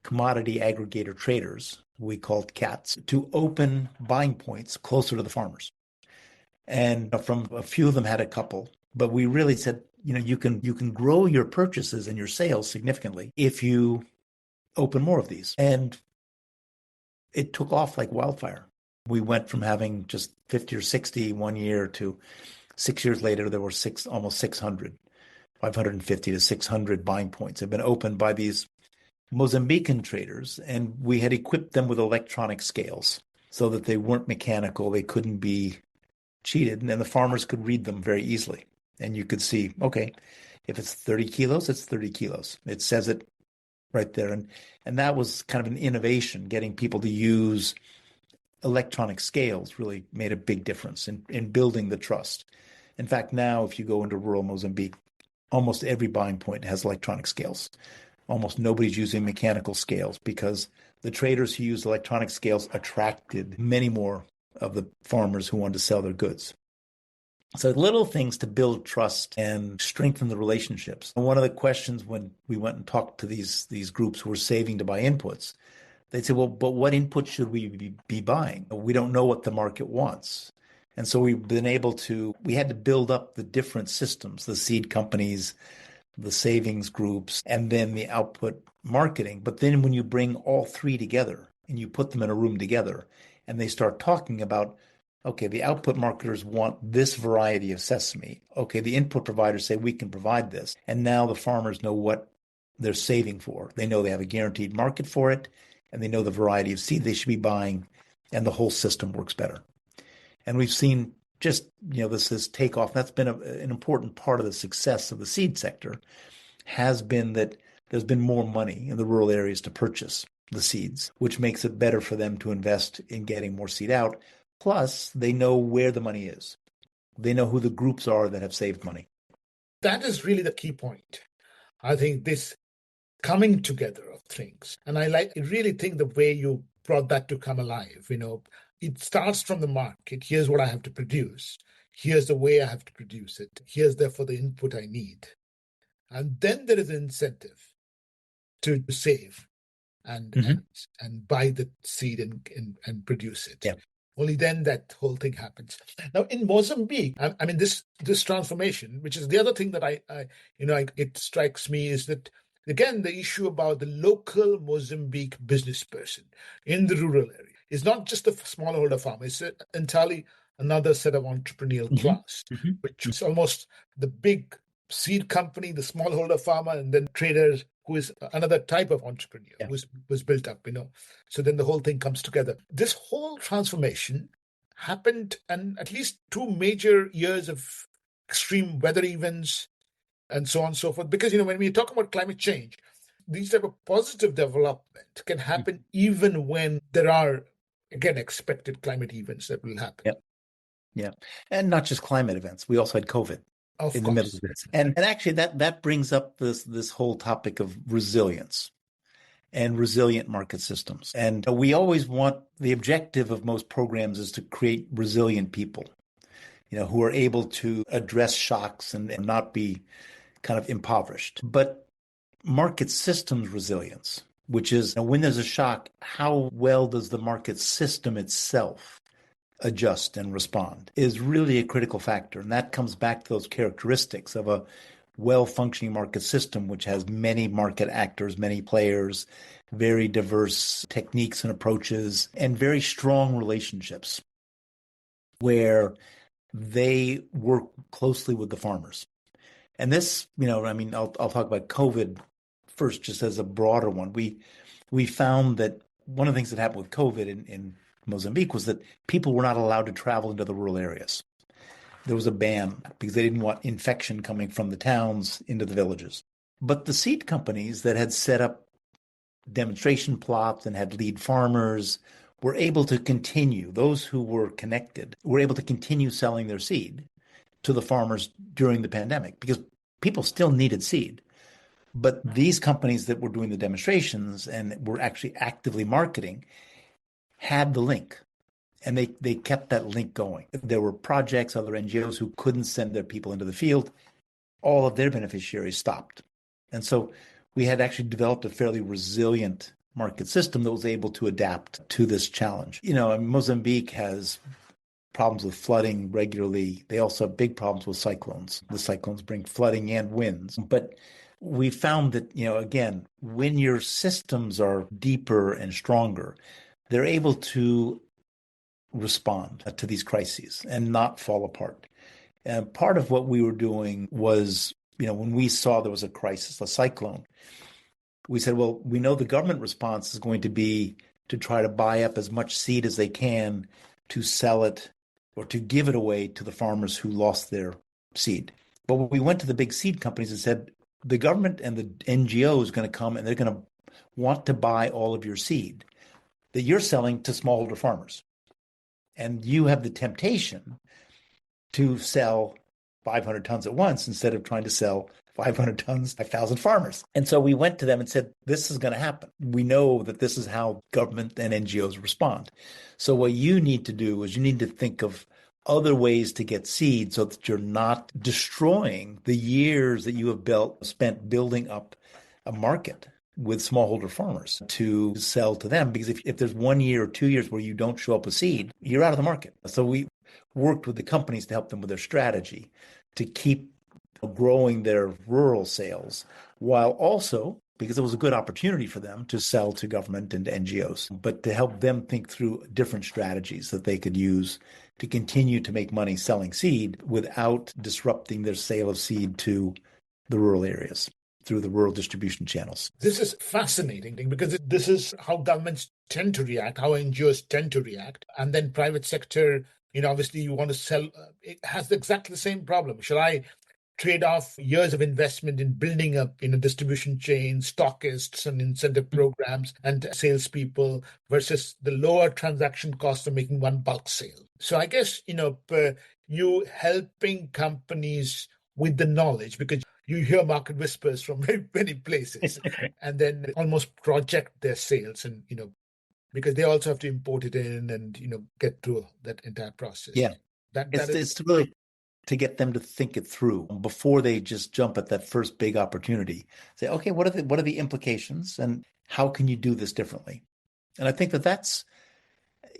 commodity aggregator traders, we called CATs, to open buying points closer to the farmers. And from a few of them had a couple, but we really said, you can grow your purchases and your sales significantly if you open more of these. And it took off like wildfire. We went from having just 50 or 60 one year to 6 years later, there were almost 600, 550 to 600 buying points have been opened by these Mozambican traders. And we had equipped them with electronic scales so that they weren't mechanical. They couldn't be cheated. And then the farmers could read them very easily. And you could see, okay, if it's 30 kilos, it's 30 kilos. It says it right there. And that was kind of an innovation. Getting people to use electronic scales really made a big difference in building the trust. In fact, now if you go into rural Mozambique, almost every buying point has electronic scales. Almost nobody's using mechanical scales because the traders who used electronic scales attracted many more of the farmers who wanted to sell their goods. So little things to build trust and strengthen the relationships. And one of the questions when we went and talked to these groups who were saving to buy inputs, they'd say, well, but what input should we be buying? We don't know what the market wants. And so we had to build up the different systems, the seed companies, the savings groups, and then the output marketing. But then when you bring all three together and you put them in a room together and they start talking about, okay, the output marketers want this variety of sesame. Okay, the input providers say we can provide this. And now the farmers know what they're saving for. They know they have a guaranteed market for it, and they know the variety of seed they should be buying, and the whole system works better. And we've seen just, this takeoff. That's been an important part of the success of the seed sector, has been that there's been more money in the rural areas to purchase the seeds, which makes it better for them to invest in getting more seed out. Plus, they know where the money is. They know who the groups are that have saved money. That is really the key point. I think this coming together of things. And I really think the way you brought that to come alive, it starts from the market. Here's what I have to produce. Here's the way I have to produce it. Here's therefore the input I need. And then there is an incentive to save and buy the seed and produce it. Yeah. Only then that whole thing happens. Now in Mozambique, I mean this transformation, which is the other thing that it strikes me, is that again the issue about the local Mozambique business person in the rural area is not just the smallholder farmer; it's entirely another set of entrepreneurial class, which is almost the big seed company, the smallholder farmer, and then traders, who is another type of entrepreneur who was built up, So then the whole thing comes together. This whole transformation happened in at least 2 major years of extreme weather events and so on and so forth. Because, when we talk about climate change, these type of positive development can happen even when there are, again, expected climate events that will happen. Yep. Yeah. And not just climate events. We also had COVID. In the middle of this. And actually that brings up this whole topic of resilience and resilient market systems. And we always want, the objective of most programs is to create resilient people, who are able to address shocks and not be kind of impoverished. But market systems resilience, which is when there's a shock, how well does the market system itself adjust and respond, is really a critical factor. And that comes back to those characteristics of a well-functioning market system, which has many market actors, many players, very diverse techniques and approaches, and very strong relationships where they work closely with the farmers. And this, I'll talk about COVID first, just as a broader one. We found that one of the things that happened with COVID in Mozambique was that people were not allowed to travel into the rural areas. There was a ban because they didn't want infection coming from the towns into the villages. But the seed companies that had set up demonstration plots and had lead farmers were able to continue, those who were connected, were able to continue selling their seed to the farmers during the pandemic because people still needed seed. But these companies that were doing the demonstrations and were actually actively marketing had the link, and they kept that link going. There were projects, other NGOs who couldn't send their people into the field. All of their beneficiaries stopped. And so we had actually developed a fairly resilient market system that was able to adapt to this challenge. Mozambique has problems with flooding regularly. They also have big problems with cyclones. The cyclones bring flooding and winds. But we found that, again, when your systems are deeper and stronger, they're able to respond to these crises and not fall apart. And part of what we were doing was, when we saw there was a crisis, a cyclone, we said, well, we know the government response is going to be to try to buy up as much seed as they can to sell it or to give it away to the farmers who lost their seed. But when we went to the big seed companies and said, the government and the NGOs is going to come and they're going to want to buy all of your seed that you're selling to smallholder farmers. And you have the temptation to sell 500 tons at once instead of trying to sell 500 tons, 5,000 farmers. And so we went to them and said, this is going to happen. We know that this is how government and NGOs respond. So what you need to do is you need to think of other ways to get seed so that you're not destroying the years that you have spent building up a market with smallholder farmers to sell to them. Because if there's 1 year or 2 years where you don't show up with seed, you're out of the market. So we worked with the companies to help them with their strategy to keep growing their rural sales, while also, because it was a good opportunity for them to sell to government and to NGOs, but to help them think through different strategies that they could use to continue to make money selling seed without disrupting their sale of seed to the rural areas through the rural distribution channels. This is fascinating because this is how governments tend to react, how NGOs tend to react. And then private sector, obviously you want to sell, it has exactly the same problem. Should I trade off years of investment in building up, distribution chains, stockists and incentive programs and salespeople versus the lower transaction cost of making one bulk sale? So I guess, you helping companies with the knowledge, because you hear market whispers from very many places and then almost project their sales and, because they also have to import it in and, get through that entire process. Yeah. It's really to get them to think it through before they just jump at that first big opportunity. Say, okay, what are the implications and how can you do this differently? And I think that's,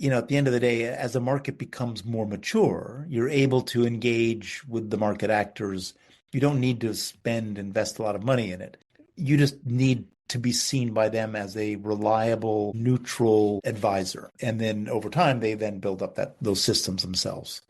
at the end of the day, as the market becomes more mature, you're able to engage with the market actors. You don't need to invest a lot of money in it. You just need to be seen by them as a reliable, neutral advisor. And then over time, they then build up those systems themselves.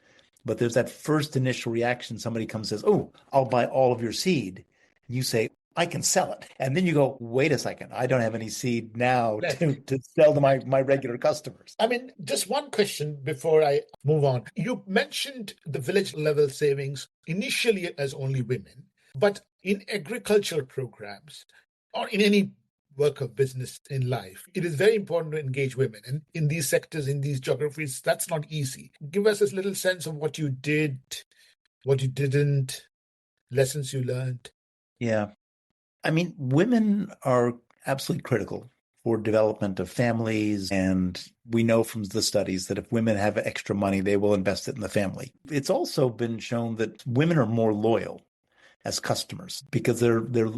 But there's that first initial reaction. Somebody comes and says, oh, I'll buy all of your seed. And you say, I can sell it. And then you go, wait a second, I don't have any seed now to sell to my regular customers. I mean, just one question before I move on. You mentioned the village level savings initially as only women, but in agricultural programs or in any work of business in life, it is very important to engage women. And in these sectors, in these geographies, that's not easy. Give us a little sense of what you did, what you didn't, lessons you learned. Yeah. I mean, women are absolutely critical for development of families. And we know from the studies that if women have extra money, they will invest it in the family. It's also been shown that women are more loyal as customers because they're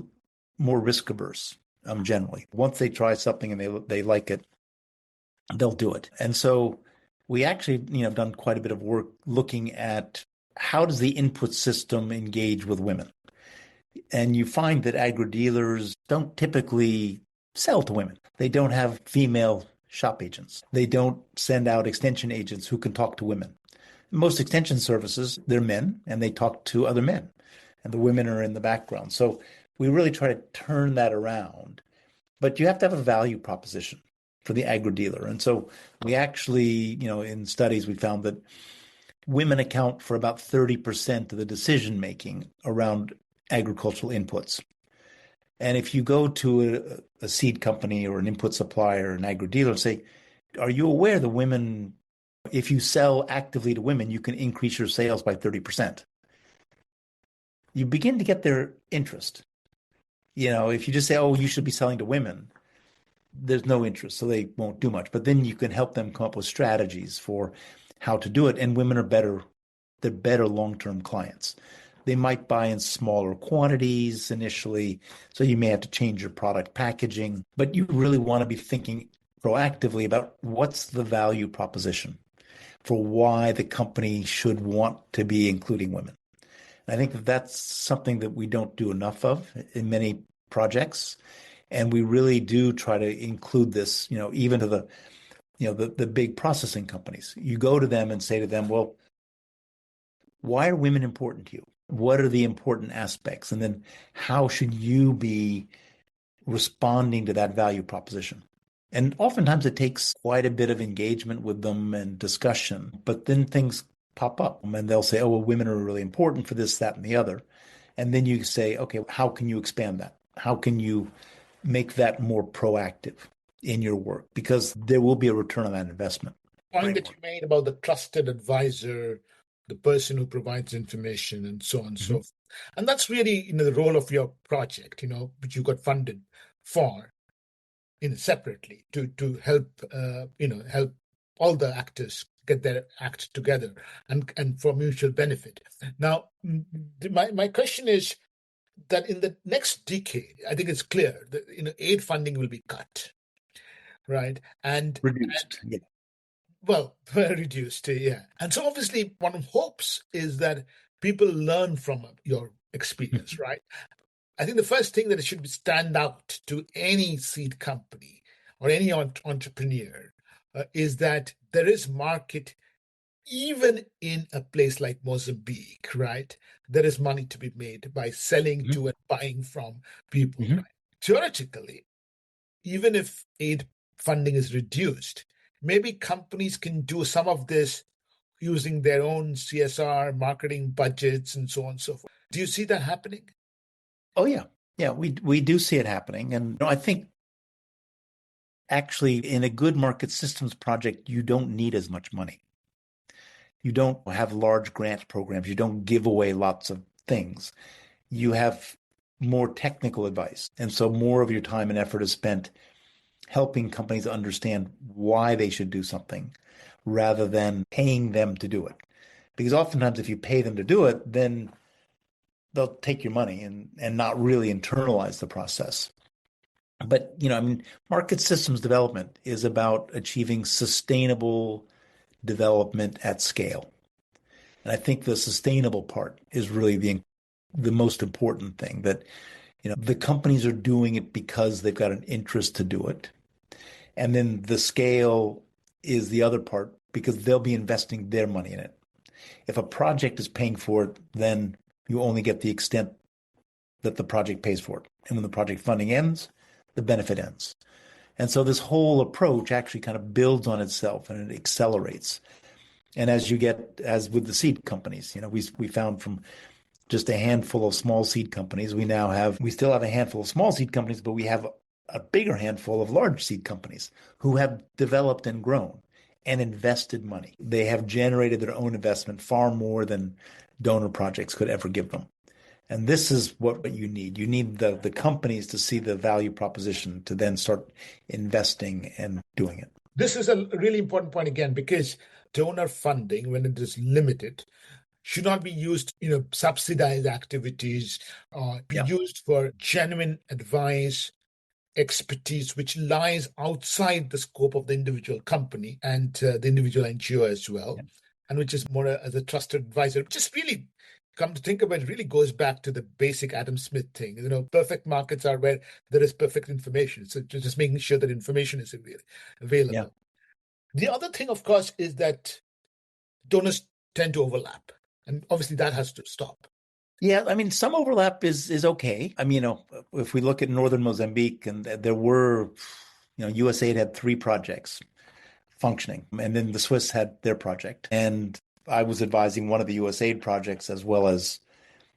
more risk averse. Generally, once they try something and they like it, they'll do it. And so we actually, done quite a bit of work looking at how does the input system engage with women. And you find that agri-dealers don't typically sell to women. They don't have female shop agents. They don't send out extension agents who can talk to women. Most extension services, they're men and they talk to other men, and the women are in the background. So we really try to turn that around, but you have to have a value proposition for the agri-dealer. And so we actually, in studies, we found that women account for about 30% of the decision-making around agricultural inputs. And if you go to a seed company or an input supplier, an agri-dealer, and say, are you aware that women, if you sell actively to women, you can increase your sales by 30%? You begin to get their interest. If you just say, oh, you should be selling to women, there's no interest, so they won't do much. But then you can help them come up with strategies for how to do it. And women are better. They're better long-term clients. They might buy in smaller quantities initially, so you may have to change your product packaging. But you really want to be thinking proactively about what's the value proposition. for why the company should want to be including women. And I think that that's something that we don't do enough of in many projects. And we really do try to include this, even to the big processing companies. You go to them and say to them, well, why are women important to you? What are the important aspects? And then how should you be responding to that value proposition? And oftentimes it takes quite a bit of engagement with them and discussion, but then things pop up and they'll say, oh, well, women are really important for this, that, and the other. And then you say, okay, how can you expand that? How can you make that more proactive in your work? Because there will be a return on that investment. Point that you made about the trusted advisor, the person who provides information, and so on and so forth. And that's really, the role of your project, which you got funded for, separately to help, help all the actors get their act together and for mutual benefit. Now, my question is that in the next decade, I think it's clear that aid funding will be cut, right? And Reduced. Yeah. well, reduced, yeah. And so obviously one hopes is that people learn from your experience, right? I think the first thing that it should stand out to any seed company or any entrepreneur is that there is market even in a place like Mozambique, right? There is money to be made by selling to and buying from people, right? Theoretically, even if aid funding is reduced, maybe companies can do some of this using their own CSR marketing budgets and so on and so forth. Do you see that happening? Oh, yeah. Yeah, we do see it happening. And I think actually in a good market systems project, you don't need as much money. You don't have large grant programs. You don't give away lots of things. You have more technical advice. And so more of your time and effort is spent helping companies understand why they should do something rather than paying them to do it. Because oftentimes if you pay them to do it, then they'll take your money and not really internalize the process. But, market systems development is about achieving sustainable development at scale. And I think the sustainable part is really the most important thing, that, the companies are doing it because they've got an interest to do it. And then the scale is the other part because they'll be investing their money in it. If a project is paying for it, then you only get the extent that the project pays for it. And when the project funding ends, the benefit ends. And so this whole approach actually kind of builds on itself and it accelerates. And as with the seed companies, we found from just a handful of small seed companies, we still have a handful of small seed companies, but we have a bigger handful of large seed companies who have developed and grown and invested money. They have generated their own investment far more than donor projects could ever give them. And this is what you need. You need the companies to see the value proposition to then start investing and doing it. This is a really important point again, because donor funding, when it is limited, should not be used, subsidize activities, or be used for genuine advice, expertise, which lies outside the scope of the individual company and the individual NGO as well, and which is more as a trusted advisor. Just really, come to think of it, really goes back to the basic Adam Smith thing. Perfect markets are where there is perfect information. So just making sure that information is available. Yeah. The other thing, of course, is that donors tend to overlap. And obviously that has to stop. Yeah, some overlap is okay. If we look at northern Mozambique, and there were, USAID had 3 projects functioning, and then the Swiss had their project. And I was advising one of the USAID projects as well as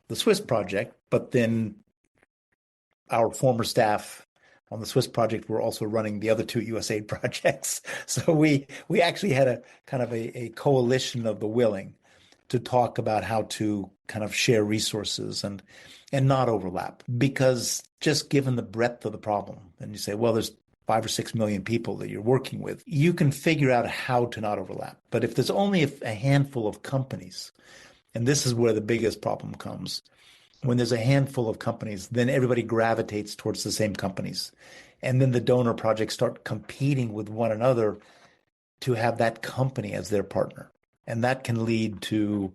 the Swiss project, but then our former staff on the Swiss project were also running the other 2 USAID projects. So we actually had a kind of a coalition of the willing to talk about how to kind of share resources and not overlap. Because just given the breadth of the problem, and you say, well, there's 5 or 6 million people that you're working with, you can figure out how to not overlap. But if there's only a handful of companies, and this is where the biggest problem comes, when there's a handful of companies, then everybody gravitates towards the same companies. And then the donor projects start competing with one another to have that company as their partner. And that can lead to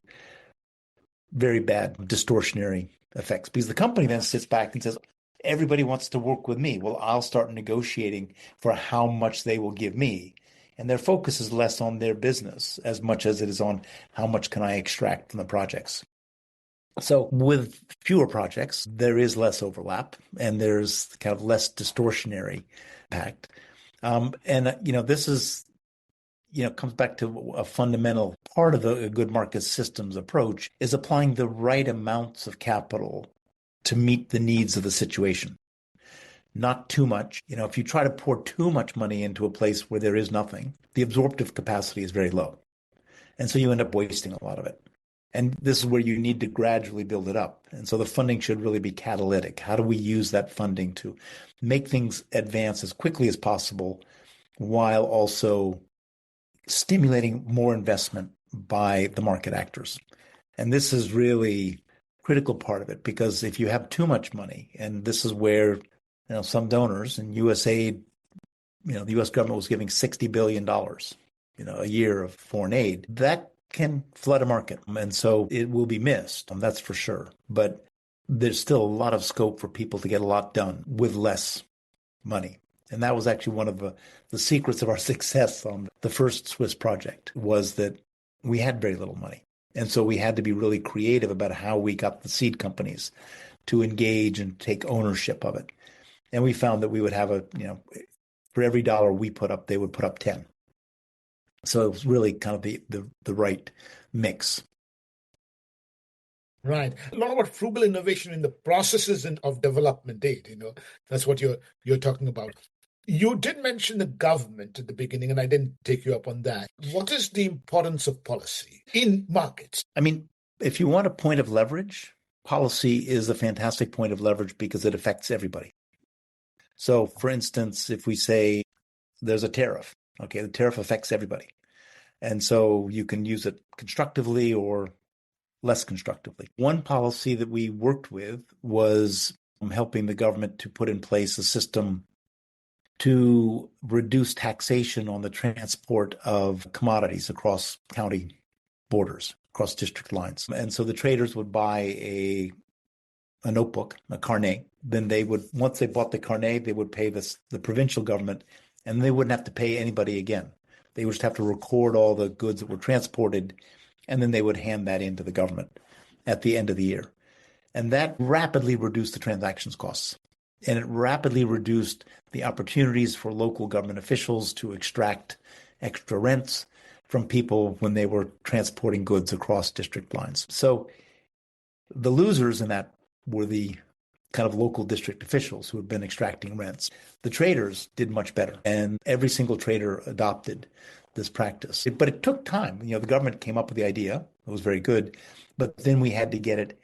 very bad distortionary effects because the company then sits back and says, everybody wants to work with me. Well, I'll start negotiating for how much they will give me. And their focus is less on their business as much as it is on how much can I extract from the projects. So with fewer projects, there is less overlap and there's kind of less distortionary impact. This is, comes back to a fundamental part of a good market systems approach is applying the right amounts of capital to meet the needs of the situation. Not too much. If you try to pour too much money into a place where there is nothing, the absorptive capacity is very low. And so you end up wasting a lot of it. And this is where you need to gradually build it up. And so the funding should really be catalytic. How do we use that funding to make things advance as quickly as possible while also stimulating more investment by the market actors? And this is really a critical part of it, because if you have too much money, and this is where some donors and USAID, the US government was giving $60 billion, a year of foreign aid, that can flood a market. And so it will be missed, that's for sure. But there's still a lot of scope for people to get a lot done with less money. And that was actually one of the secrets of our success on the first Swiss project, was that we had very little money. And so we had to be really creative about how we got the seed companies to engage and take ownership of it. And we found that we would have for every dollar we put up, they would put up 10. So it was really kind of the right mix. Right. A lot about frugal innovation in the processes of development aid, that's what you're talking about. You did mention the government at the beginning, and I didn't take you up on that. What is the importance of policy in markets? I mean, if you want a point of leverage, policy is a fantastic point of leverage because it affects everybody. So, for instance, if we say there's a tariff, okay, the tariff affects everybody. And so you can use it constructively or less constructively. One policy that we worked with was helping the government to put in place a system to reduce taxation on the transport of commodities across county borders, across district lines. And so the traders would buy a notebook, a carnet. Then they would, once they bought the carnet, they would pay the provincial government, and they wouldn't have to pay anybody again. They would just have to record all the goods that were transported, and then they would hand that into the government at the end of the year. And that rapidly reduced the transactions costs. And it rapidly reduced the opportunities for local government officials to extract extra rents from people when they were transporting goods across district lines. So the losers in that were the kind of local district officials who had been extracting rents. The traders did much better, and every single trader adopted this practice. But it took time. The government came up with the idea. It was very good, but then we had to get it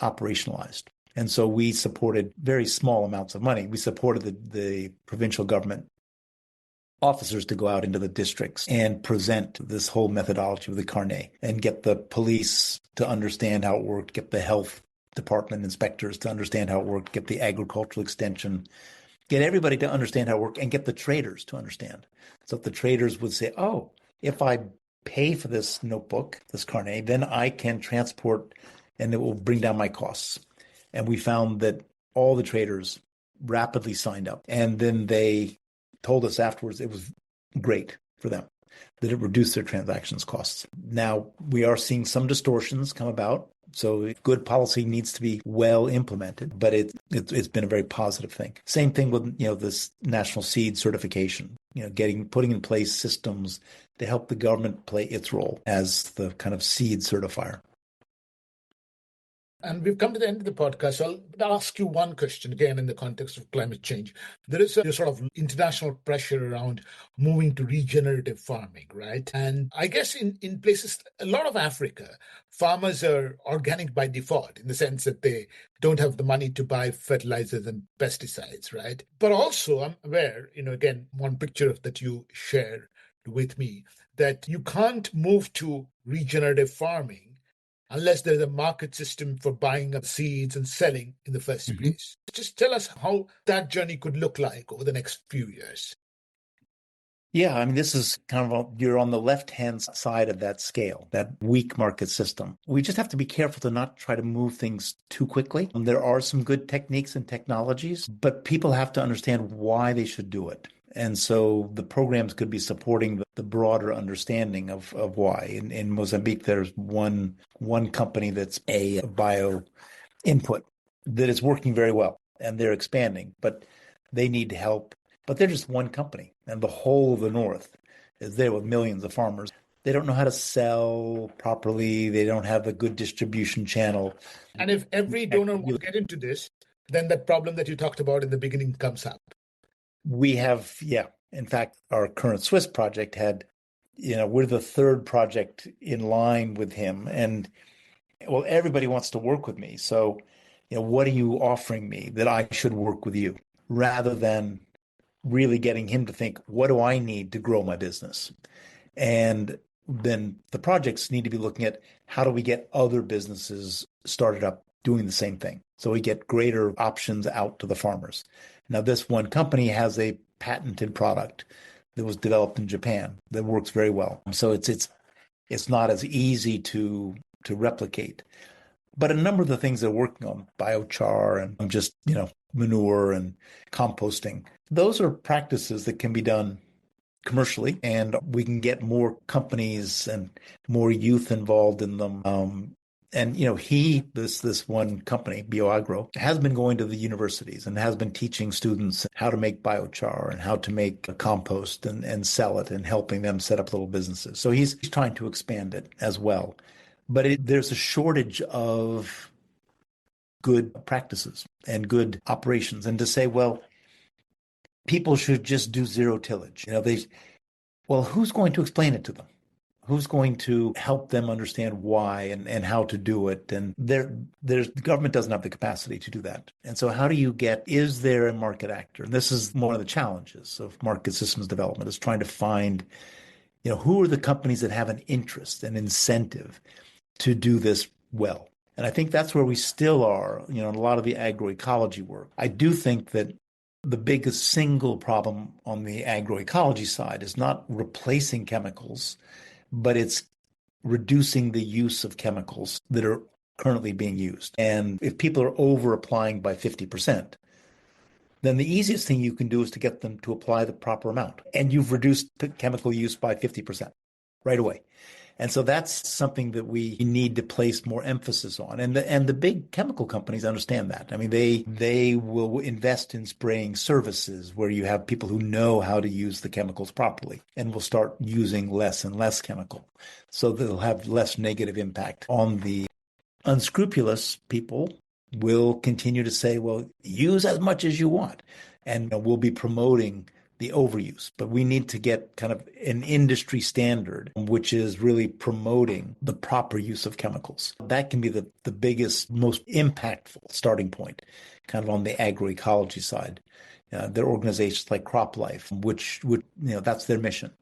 operationalized. And so we supported very small amounts of money. We supported the provincial government officers to go out into the districts and present this whole methodology of the carnet and get the police to understand how it worked, get the health department inspectors to understand how it worked, get the agricultural extension, get everybody to understand how it worked, and get the traders to understand. So if the traders would say, oh, if I pay for this notebook, this carnet, then I can transport and it will bring down my costs. And we found that all the traders rapidly signed up. And then they told us afterwards it was great for them, that it reduced their transactions costs. Now, we are seeing some distortions come about. So good policy needs to be well implemented, but it's been a very positive thing. Same thing with, this national seed certification, putting in place systems to help the government play its role as the kind of seed certifier. And we've come to the end of the podcast. So I'll ask you one question again in the context of climate change. There is a sort of international pressure around moving to regenerative farming, right? And I guess in places, a lot of Africa, farmers are organic by default in the sense that they don't have the money to buy fertilizers and pesticides, right? But also I'm aware, again, one picture that you share with me, that you can't move to regenerative farming unless there's a market system for buying up seeds and selling in the first place. Just tell us how that journey could look like over the next few years. Yeah, I mean, this is kind of, you're on the left-hand side of that scale, that weak market system. We just have to be careful to not try to move things too quickly. There are some good techniques and technologies, but people have to understand why they should do it. And so the programs could be supporting the broader understanding of why. In Mozambique, there's one company that's a bio input that is working very well, and they're expanding, but they need help. But they're just one company, and the whole of the North is there with millions of farmers. They don't know how to sell properly. They don't have a good distribution channel. And if every donor wants to get into this, then that problem that you talked about in the beginning comes up. We have, yeah. In fact, our current Swiss project had, we're the third project in line with him. And well, everybody wants to work with me. So, what are you offering me that I should work with you, rather than really getting him to think, what do I need to grow my business? And then the projects need to be looking at, how do we get other businesses started up doing the same thing? So we get greater options out to the farmers. Now, this one company has a patented product that was developed in Japan that works very well. So it's not as easy to replicate. But a number of the things they're working on, biochar and just, manure and composting, those are practices that can be done commercially, and we can get more companies and more youth involved in them. And this one company, BioAgro, has been going to the universities and has been teaching students how to make biochar and how to make a compost and sell it, and helping them set up little businesses. So he's trying to expand it as well. But there's a shortage of good practices and good operations. And to say, well, people should just do zero tillage. Well, who's going to explain it to them? Who's going to help them understand why and how to do it? And the government doesn't have the capacity to do that. And so how do you is there a market actor? And this is one of the challenges of market systems development, is trying to find, who are the companies that have an interest and incentive to do this well. And I think that's where we still are, in a lot of the agroecology work. I do think that the biggest single problem on the agroecology side is not replacing chemicals, but it's reducing the use of chemicals that are currently being used. And if people are over applying by 50%, then the easiest thing you can do is to get them to apply the proper amount. And you've reduced chemical use by 50% right away. And so that's something that we need to place more emphasis on. And the big chemical companies understand that. I mean, they will invest in spraying services where you have people who know how to use the chemicals properly, and will start using less and less chemical. So they'll have less negative impact on the unscrupulous people. Will continue to say, well, use as much as you want. And we'll be promoting the overuse. But we need to get kind of an industry standard, which is really promoting the proper use of chemicals. That can be the biggest, most impactful starting point, kind of on the agroecology side. There are organizations like CropLife, which would, that's their mission.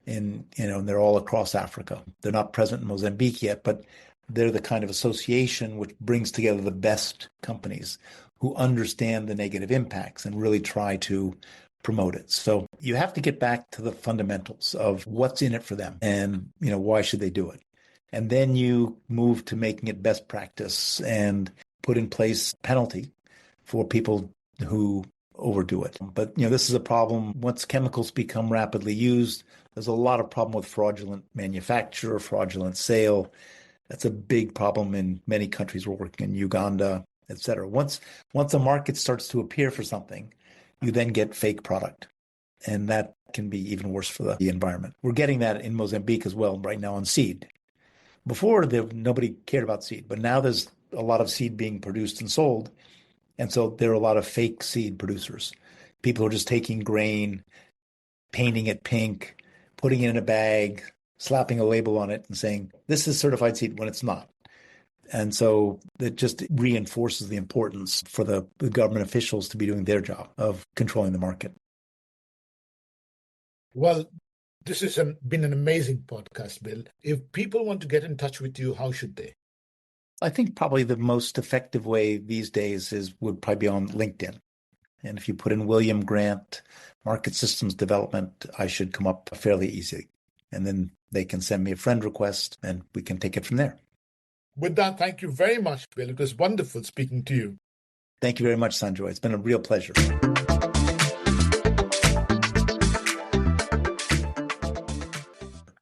And they're all across Africa. They're not present in Mozambique yet, but they're the kind of association which brings together the best companies who understand the negative impacts and really try to promote it. So you have to get back to the fundamentals of what's in it for them, and why should they do it. And then you move to making it best practice and put in place penalty for people who overdo it. But this is a problem. Once chemicals become rapidly used, there's a lot of problem with fraudulent manufacture, fraudulent sale. That's a big problem in many countries. We're working in Uganda, et cetera. Once a market starts to appear for something, you then get fake product. And that can be even worse for the environment. We're getting that in Mozambique as well right now on seed. Before, nobody cared about seed, but now there's a lot of seed being produced and sold. And so there are a lot of fake seed producers. People are just taking grain, painting it pink, putting it in a bag, slapping a label on it and saying, this is certified seed, when it's not. And so it just reinforces the importance for the government officials to be doing their job of controlling the market. Well, this has been an amazing podcast, Bill. If people want to get in touch with you, how should they? I think probably the most effective way these days would probably be on LinkedIn. And if you put in William Grant, market systems development, I should come up fairly easy. And then they can send me a friend request and we can take it from there. With that, thank you very much, Bill. It was wonderful speaking to you. Thank you very much, Sanjoy. It's been a real pleasure.